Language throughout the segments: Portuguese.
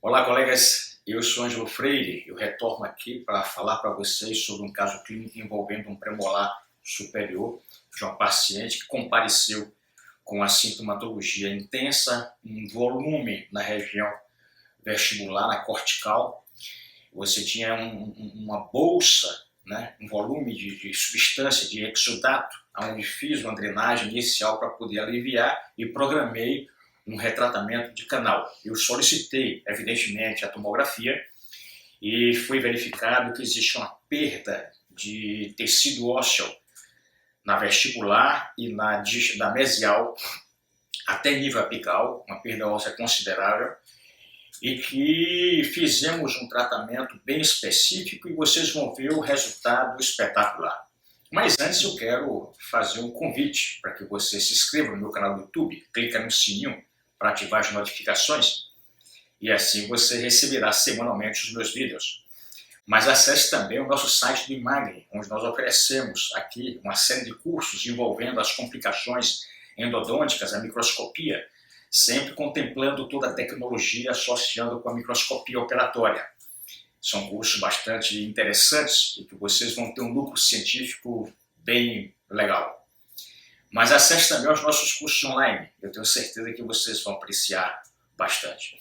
Olá, colegas. Eu sou Ângelo Freire. Eu retorno aqui para falar para vocês sobre um caso clínico envolvendo um premolar superior de uma paciente que compareceu com a sintomatologia intensa, um volume na região vestibular, na cortical. Você tinha uma bolsa, né, um volume de substância, de exudato, onde fiz uma drenagem inicial para poder aliviar e programei um retratamento de canal. Eu solicitei, evidentemente, a tomografia e foi verificado que existe uma perda de tecido ósseo na vestibular e na mesial, até nível apical, uma perda óssea considerável, e que fizemos um tratamento bem específico e vocês vão ver o resultado espetacular. Mas antes eu quero fazer um convite para que você se inscreva no meu canal do YouTube, clica no sininho para ativar as notificações e assim você receberá semanalmente os meus vídeos. Mas acesse também o nosso site do Imagem, onde nós oferecemos aqui uma série de cursos envolvendo as complicações endodônticas, a microscopia, sempre contemplando toda a tecnologia associando com a microscopia operatória. São cursos bastante interessantes e que vocês vão ter um lucro científico bem legal. Mas acesse também os nossos cursos online, eu tenho certeza que vocês vão apreciar bastante.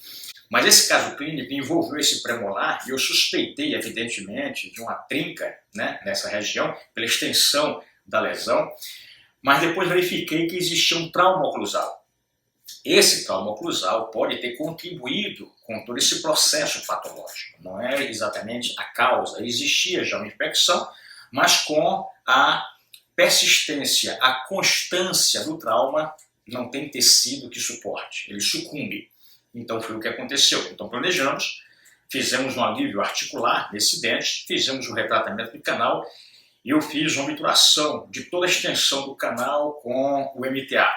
Mas esse caso clínico envolveu esse premolar e eu suspeitei, evidentemente, de uma trinca, né, nessa região, pela extensão da lesão, mas depois verifiquei que existia um trauma oclusal. Esse trauma oclusal pode ter contribuído com todo esse processo patológico. Não é exatamente a causa, existia já uma infecção, mas com a persistência, a constância do trauma, não tem tecido que suporte, ele sucumbe. Então foi o que aconteceu. Então planejamos, fizemos um alívio articular nesse dente, fizemos um retratamento do canal e eu fiz uma obturação de toda a extensão do canal com o MTA.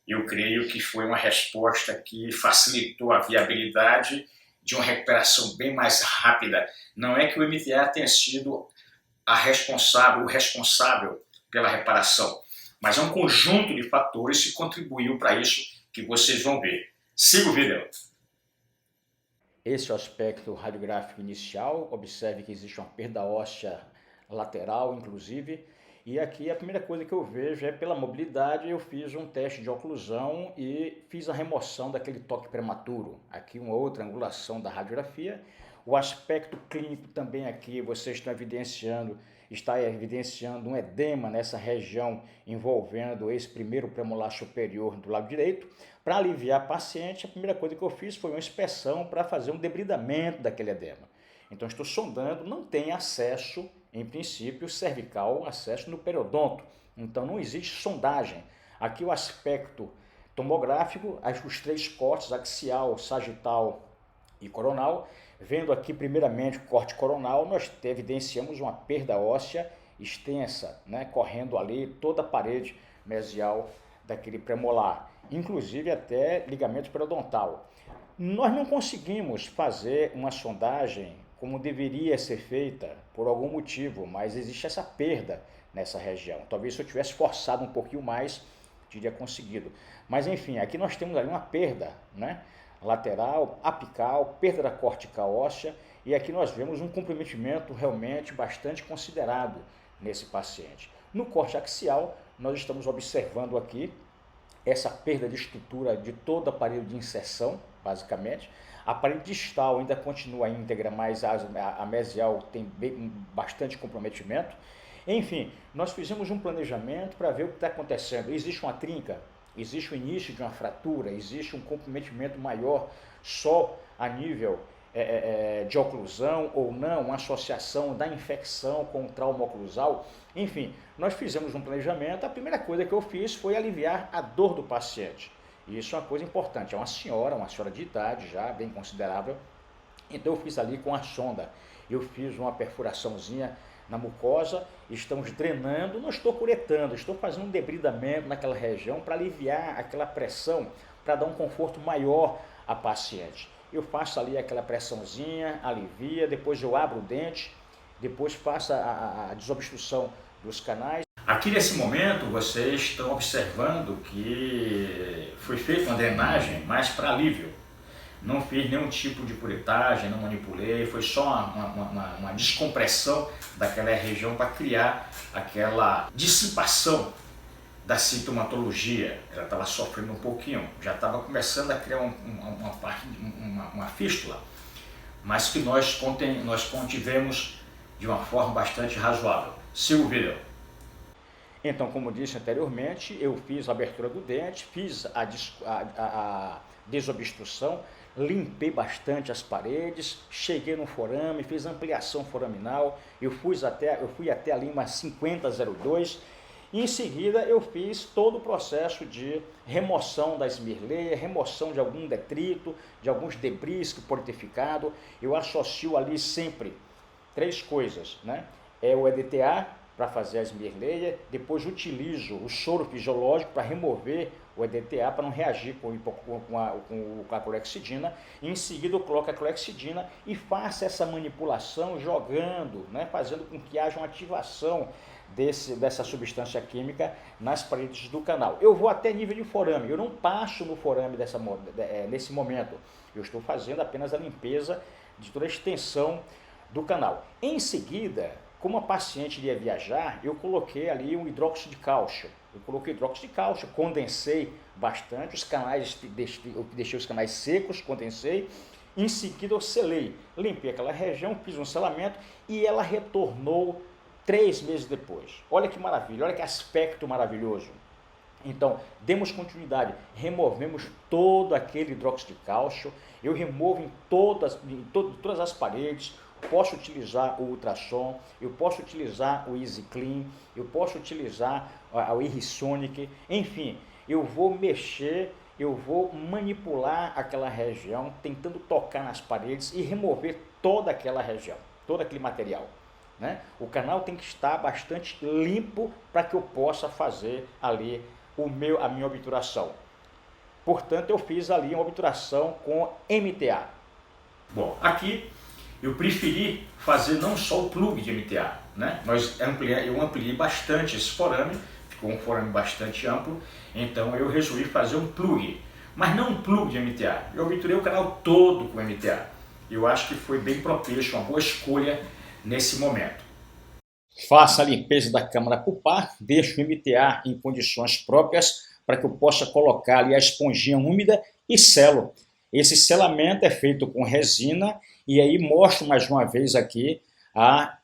Eu creio que foi uma resposta que facilitou a viabilidade de uma recuperação bem mais rápida. Não é que o MTA tenha sido o responsável pela reparação, mas é um conjunto de fatores que contribuiu para isso que vocês vão ver. Siga o vídeo. Esse é o aspecto radiográfico inicial. Observe que existe uma perda óssea lateral, inclusive. E aqui a primeira coisa que eu vejo é pela mobilidade. Eu fiz um teste de oclusão e fiz a remoção daquele toque prematuro. Aqui uma outra angulação da radiografia. O aspecto clínico também aqui vocês estão evidenciando, está evidenciando um edema nessa região envolvendo esse primeiro premolar superior do lado direito. Para aliviar a paciente, a primeira coisa que eu fiz foi uma inspeção para fazer um debridamento daquele edema. Então estou sondando, não tem acesso, em princípio, cervical, acesso no periodonto. Então não existe sondagem. Aqui o aspecto tomográfico, os três cortes, axial, sagital e coronal. Vendo aqui primeiramente o corte coronal, nós evidenciamos uma perda óssea extensa, né, correndo ali toda a parede mesial daquele premolar, inclusive até ligamento periodontal. Nós não conseguimos fazer uma sondagem como deveria ser feita por algum motivo, mas existe essa perda nessa região. Talvez se eu tivesse forçado um pouquinho mais, teria conseguido. Mas enfim, aqui nós temos ali uma perda, né? Lateral, apical, perda da cortical óssea, e aqui nós vemos um comprometimento realmente bastante considerado nesse paciente. No corte axial, nós estamos observando aqui essa perda de estrutura de todo o aparelho de inserção, basicamente. A parede distal ainda continua íntegra, mas a mesial tem bastante comprometimento. Enfim, nós fizemos um planejamento para ver o que está acontecendo. Existe uma trinca? Existe o início de uma fratura? Existe um comprometimento maior só a nível de oclusão ou não, uma associação da infecção com o trauma oclusal? Enfim, nós fizemos um planejamento. A primeira coisa que eu fiz foi aliviar a dor do paciente. E isso é uma coisa importante. É uma senhora de idade já, bem considerável. Então eu fiz ali com a sonda. Eu fiz uma perfuraçãozinha na mucosa, estamos drenando, não estou curetando, estou fazendo um debridamento naquela região para aliviar aquela pressão, para dar um conforto maior à paciente. Eu faço ali aquela pressãozinha, alivia, depois eu abro o dente, depois faço a desobstrução dos canais. Aqui nesse momento vocês estão observando que foi feita uma drenagem mais para alívio. não fiz nenhum tipo de curetagem, não manipulei, foi só uma descompressão daquela região para criar aquela dissipação da sintomatologia. Ela estava sofrendo um pouquinho, já estava começando a criar uma fístula, mas que nós contivemos de uma forma bastante razoável. Siga o vídeo. Então, como disse anteriormente, eu fiz a abertura do dente, fiz a desobstrução, limpei bastante as paredes, cheguei no forame, fiz ampliação foraminal, eu fui até ali uma 5002, e em seguida eu fiz todo o processo de remoção da esmirleia, remoção de algum detrito, de alguns debris que pode ter ficado. Eu associo ali sempre 3 coisas, né? É o EDTA, para fazer a esmirleia, depois utilizo o soro fisiológico para remover o EDTA, para não reagir com a clorexidina, e em seguida eu coloco a clorexidina e faço essa manipulação jogando, né, fazendo com que haja uma ativação dessa substância química nas paredes do canal. Eu vou até nível de forame, eu não passo no forame nesse momento, eu estou fazendo apenas a limpeza de toda a extensão do canal. Em seguida, como a paciente iria viajar, eu coloquei ali um hidróxido de cálcio. Eu coloquei hidróxido de cálcio, condensei bastante os canais, deixei os canais secos, condensei. Em seguida eu selei, limpei aquela região, fiz um selamento e ela retornou 3 meses depois. Olha que maravilha, olha que aspecto maravilhoso. Então, demos continuidade, removemos todo aquele hidróxido de cálcio, eu removo em todas as paredes. Posso utilizar o ultrassom, eu posso utilizar o Easy Clean, eu posso utilizar o Irrisonic, enfim, eu vou mexer, eu vou manipular aquela região, tentando tocar nas paredes e remover toda aquela região, todo aquele material, né? O canal tem que estar bastante limpo para que eu possa fazer ali a minha obturação. Portanto, eu fiz ali uma obturação com MTA. Bom, aqui eu preferi fazer não só o plug de MTA, né? Eu ampliei bastante esse forame, ficou um forame bastante amplo, então eu resolvi fazer um plug, mas não um plug de MTA, eu obturei o canal todo com MTA. Eu acho que foi bem propício, uma boa escolha nesse momento. Faça a limpeza da câmara pulpar, deixe o MTA em condições próprias para que eu possa colocar ali a esponjinha úmida e selo. Esse selamento é feito com resina e aí mostro mais uma vez aqui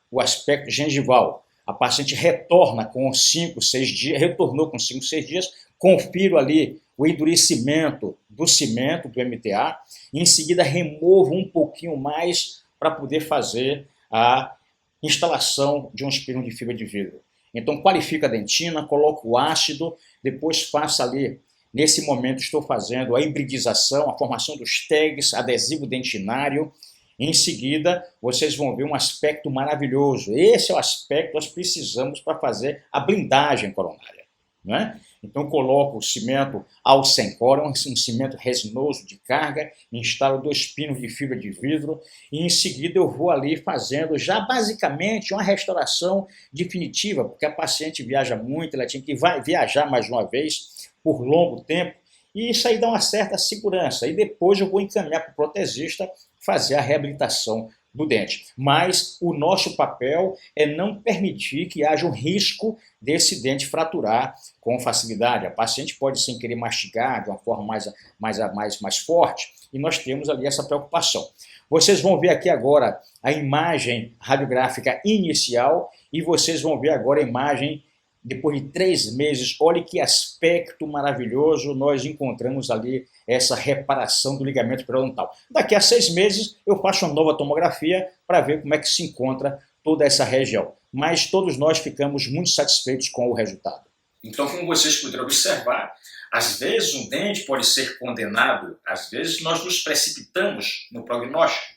o aspecto gengival. A paciente retorna com 5, 6 dias, retornou com 5, 6 dias, confiro ali o endurecimento do cimento, do MTA, e em seguida removo um pouquinho mais para poder fazer a instalação de um espirro de fibra de vidro. Então qualifico a dentina, coloco o ácido, depois faço ali, nesse momento estou fazendo a hibridização, a formação dos tags, adesivo dentinário. Em seguida, vocês vão ver um aspecto maravilhoso. Esse é o aspecto que nós precisamos para fazer a blindagem coronária, né? Então, coloco o cimento Alcencor, um cimento resinoso de carga, instalo 2 pinos de fibra de vidro e, em seguida, eu vou ali fazendo já basicamente uma restauração definitiva, porque a paciente viaja muito, ela tinha que viajar mais uma vez por longo tempo, e isso aí dá uma certa segurança. E depois eu vou encaminhar para o protesista fazer a reabilitação do dente. Mas o nosso papel é não permitir que haja um risco desse dente fraturar com facilidade. A paciente pode, sem querer, mastigar de uma forma mais forte, e nós temos ali essa preocupação. Vocês vão ver aqui agora a imagem radiográfica inicial e vocês vão ver agora a imagem depois de 3 meses. Olha que aspecto maravilhoso nós encontramos ali, essa reparação do ligamento periodontal. Daqui a 6 meses eu faço uma nova tomografia para ver como é que se encontra toda essa região. Mas todos nós ficamos muito satisfeitos com o resultado. Então, como vocês puderam observar, às vezes um dente pode ser condenado, às vezes nós nos precipitamos no prognóstico,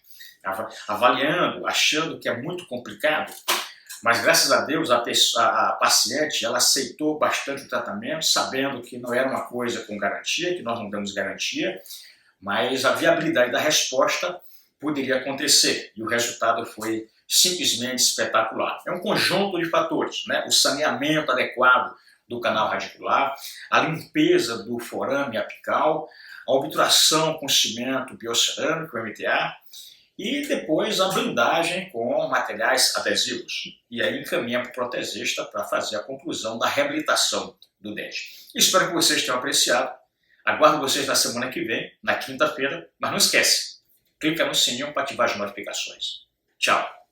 avaliando, achando que é muito complicado. Mas, graças a Deus, a paciente ela aceitou bastante o tratamento, sabendo que não era uma coisa com garantia, que nós não damos garantia, mas a viabilidade da resposta poderia acontecer. E o resultado foi simplesmente espetacular. É um conjunto de fatores, né? O saneamento adequado do canal radicular, a limpeza do forame apical, a obturação com cimento biocerâmico, MTA, e depois a blindagem com materiais adesivos. E aí encaminha para o protesista para fazer a conclusão da reabilitação do dente. Espero que vocês tenham apreciado. Aguardo vocês na semana que vem, na quinta-feira, mas não esquece, clica no sininho para ativar as notificações. Tchau!